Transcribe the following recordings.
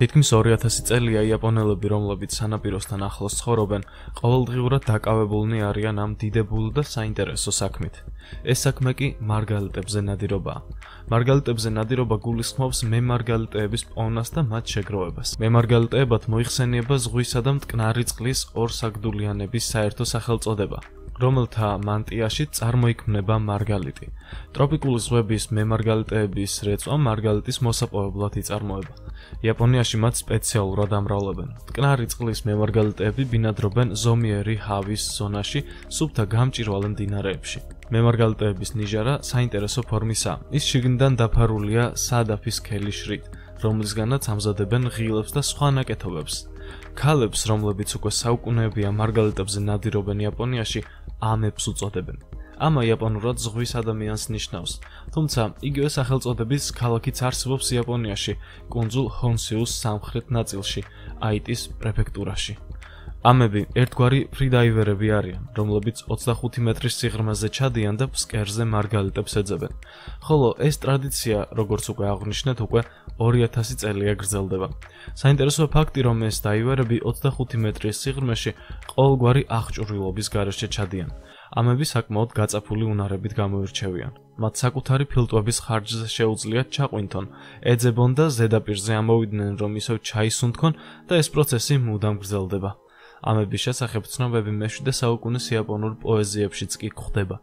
თითქმის 2000 წელია იაპონელები, რომლებიც სანაპიროსთან ახლოს ცხოვრობენ, ყოველდღიურად დაკავებულნი არიან ამ დიდებულ და საინტერესო საქმით. ეს საქმე კი მარგალიტებზე ნადირობაა. მარგალიტებზე ნადირობა გულისხმობს მემარგალიტეების პოვნას და მათ შეგროვებას. მემარგალიტეებად მოიხსენიება ზღვისა და მტკნარი წყლის ორსაგდულიანების საერთო სახელწოდება, რომელთა მანტიაში წარმოიქმნება მარგალიტი. ტროპიკული ზღვების მემარგალიტეების რეწვა მარგალიტის მოსაპოვებლად იწარმოება. იაპონიაში მათ სპეციალურად ამრავლებენ. მტკნარი წყლის მემარგალიტეები ბინადრობენ ზომიერი ჰავის ზონაში, სუფთა გამჭვირვალე მდინარეებში. მემარგალიტეების ნიჟარა საინტერესო ფორმისაა. ის შიგნიდან დაფარულია სადაფი სქელი შრით, რომლისგანაც ამზადებენ ღილებს და სხვა ნაკეთობებს. ქალებს, რომლებიც უკვე საუკუნეებია მარგალიტებზე ნადირობენ იაპონიაში, ამებს უწოდებენ. ამა იაპონურად ზღვის ადამიანს ნიშნავს, თუმცა იგივე სახელწოდების ქალაქიც არსებობს იაპონიაში, კუნძულ ჰონსიუს სამხრეთ ნაწილში, აიტის პრეფექტურაში. ამები ერთგვარი ფრიდაივერები არიან, რომლებიც 25 მეტრის სიღრმეზე ჩადიან და ფსკერზე მარგალიტებს ეძებენ. ხოლო ეს ტრადიცია, როგორც უკვე აღვნიშნეთ, უკვე 2000 წელია გრძელდება. საინტერესოა ფაქტი, რომ ეს დაივერები 25 მეტრის სიღრმეში ყოველგვარი აღჭურვილობის გარეშე ჩადიან. ამები საკმაოდ გაწაფული უნარებით გამოირჩევიან. მათ საკუთარი ფილტვების ხარჯზე შეუძლიათ ჩაყვინთონ, ეძებონ და ზედაპირზე ამოვიდნენ, რომ ისევ ჩაისუნთქონ და ეს პროცესი მუდამ გრძელდება. ამების შესახებ ცნობები მე-7 საუკუნის იაპონურ პოეზიებშიც კი გვხვდება.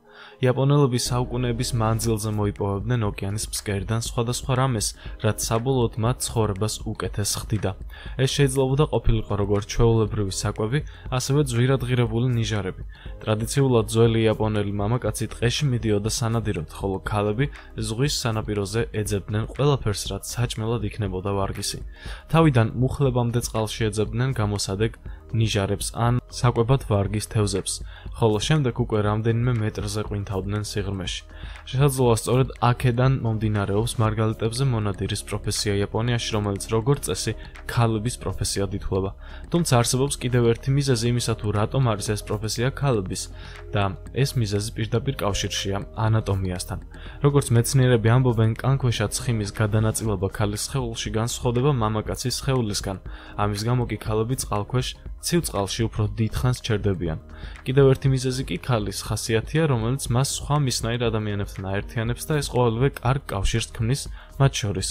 იაპონელები საუკუნეების მანძილზე მოიპოვებდნენ ოკეანის ფსკერიდან სხვადასხვა რამეს, რაც საბოლოოდ მათ ცხოვრებას უკეთეს ხდიდა. ეს შეიძლებოდა ყოფილიყო როგორც ჩვეულებრივი საკვები, ასევე ძვირადღირებული ნიჟარები. ტრადიციულად ძველი იაპონელი მამაკაცი ტყეში მიდიოდა სანადიროდ, ხოლო ქალები ზღვის სანაპიროზე ეძებდნენ ყველაფერს, რაც საჭმელად იქნებოდა ვარგისი. თავიდან მუხლებამდე წყალში ეძებდნენ გამოსადეგ ნიჟარებს ან საკვებად ვარგის თევზებს, ხოლო შემდეგ უკვე რამდენიმე მეტრზე ყვინთავდნენ სიღრმეში. შესაძლოა სწორედ აქედან მომდინარეობს მარგალიტებზე მონადირის პროფესია იაპონიაში, რომელიც როგორც წესი ქალების პროფესიად ითვლება. თუმცა არსებობს კიდევ ერთი მიზეზი იმისა, თუ რატომ არის ეს პროფესია ქალების და ეს მიზეზი პირდაპირ კავშირშია ანატომიასთან. როგორც მეცნიერები ამბობენ, კანქვეშა ცხიმის გადანაწილება ქალის სხეულში განსხვავდება მამაკაცის სხეულისგან. ამის გამო კი ქალები წყალქვეშ ცივ წყალში უფრო დიდხანს ჩერდებიან. კიდევ ერთი მიზეზი კი ქალის ხასიათია, რომელიც მას სხვა მისნაირ ადამიანებთან აერთიანებს და ეს ყოველივე კარგ კავშირს ქმნის მათ შორის.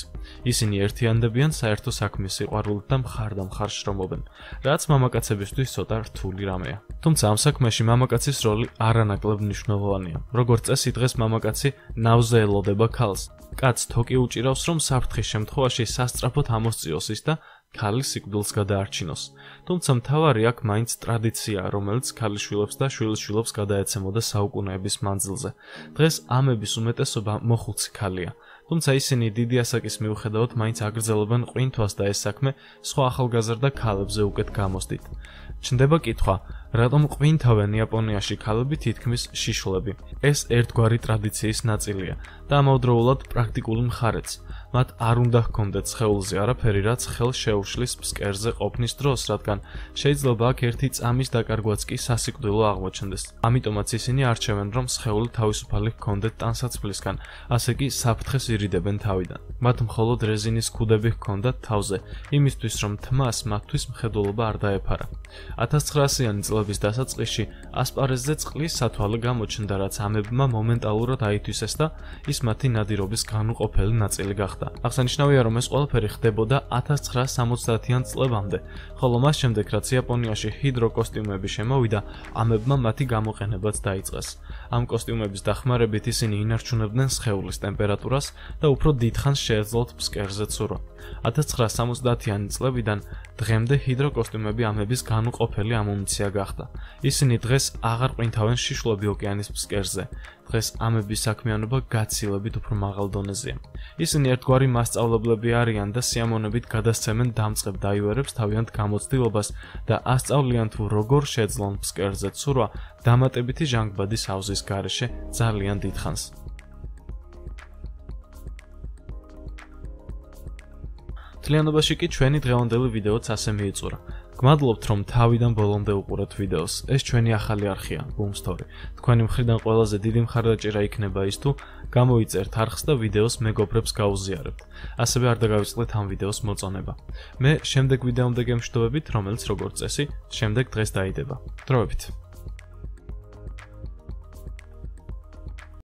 ისინი ერთიანდებიან საერთო საქმის სიყვარულით და მხარდამხარ შრომობენ, რაც მამაკაცებისთვის ცოტა რთული რამეა. თუმცა ამ საქმეში მამაკაცის როლი არანაკლებ მნიშვნელოვანია. როგორც წესი, დღეს მამაკაცი ნავზე ელოდება ქალს. კაცს თოკი უჭირავს, რომ საფრთხის შემთხვევაში სასწრაფოდ ამოსწიოს ის და ქალი სიკვდილს გადაარჩინოს. თუმცა მთავარი აქ მაინც ტრადიციაა, რომელიც ქალიშვილებს და შვილიშვილებს გადაეცემოდა საუკუნეების მანძილზე. დღეს ამების უმეტესობა მოხუცი ქალია. თუმცა ისინი დიდი ასაკის მიუხედავად მაინც აგრძელებენ ყვინთვას და ეს საქმე სხვა ახალგაზრდა ქალებზე უკეთ გამოსდით. ჩნდება კითხვა, რატომ ყვინთავენ იაპონიაში ქალები თითქმის შიშვლები? ეს ერთგვარი ტრადიციის ნაწილია და ამავდროულად პრაქტიკული მხარეც. მათ არ უნდა ჰქონდეთ სხეულზე არაფერი, რაც ხელს შეუშლის ფსკერზე ყოფნის დროს, რადგან შეიძლება აქ ერთი წამის დაკარგვაც კი სასიკვდილო აღმოჩნდეს. ამიტომაც ისინი არჩევენ, რომ სხეული თავისუფალი ჰქონდეთ ტანსაცმლისგან, ასე კი საფრთხეს ირიდებენ თავიდან. მათ მხოლოდ რეზინის ქუდები ჰქონდათ თავზე, იმისთვის რომ თმას მათთვის მხედველობა არ დაეფარა. 1900-იანი წლების დასაწყისში ასპარეზზე წყლის სათვალე გამოჩნდა, რაც ამებმა მომენტალურად აითვისეს და ის მათი ნადირობის განუყოფელი ნაწილი გახდა. აღსანიშნავია, რომ ეს ყველაფერი ხდებოდა 1970-იან წლებამდე, ხოლო მას შემდეგ, რაც იაპონიაში ჰიდროკოსტიუმები შემოვიდა, ამებმა მათი გამოყენებაც დაიწყეს. ამ კოსტიუმების დახმარებით ისინი ინარჩუნებდნენ სხეულის ტემპერატურას და უფრო დიდხანს შეეძლოთ ფსკერზე ცურვა. 1970-იანი წლებიდან დღემდე ჰიდროკოსტიუმები ამების განუყოფელი ამუნიცია გახდა. ისინი დღეს აღარ ყვინთავენ შიშვლები ოკეანის ფსკერზე. დღეს ამების საქმიანობა გაცილებით უფრო მაღალ დონეზეა. ისინი ერთგვარი მასწავლებლები არიან და სიამოვნებით გადასცემენ დამწყებ დაივერებს თავიანთ გამოცდილებას და ასწავლიან თუ როგორ შეძლონ ფსკერზე ცურვა დამატებითი ჟანგბადის აუზის გარეშე ძალიან დიდხანს. მთლიანობაში კი ჩვენი დღევანდელი ვიდეოც ასე მიიწურა. გმადლობთ, რომ თავიდან ბოლომდე უყურეთ ვიდეოს. ეს ჩვენი ახალი არხია, Boom Story. თქვენი მხრიდან ყველაზე დიდი მხარდაჭერა იქნება ის თუ გამოიწერთ არხს და ვიდეოს მეგობრებს გაუზიარებთ. ასევე არ დაგავიწყდეთ ამ ვიდეოს მოწონება. მე შემდეგ ვიდეომდე გემშვიდობებით, რომელიც როგორც წესი, შემდეგ დღეს დაიდება. დროებით.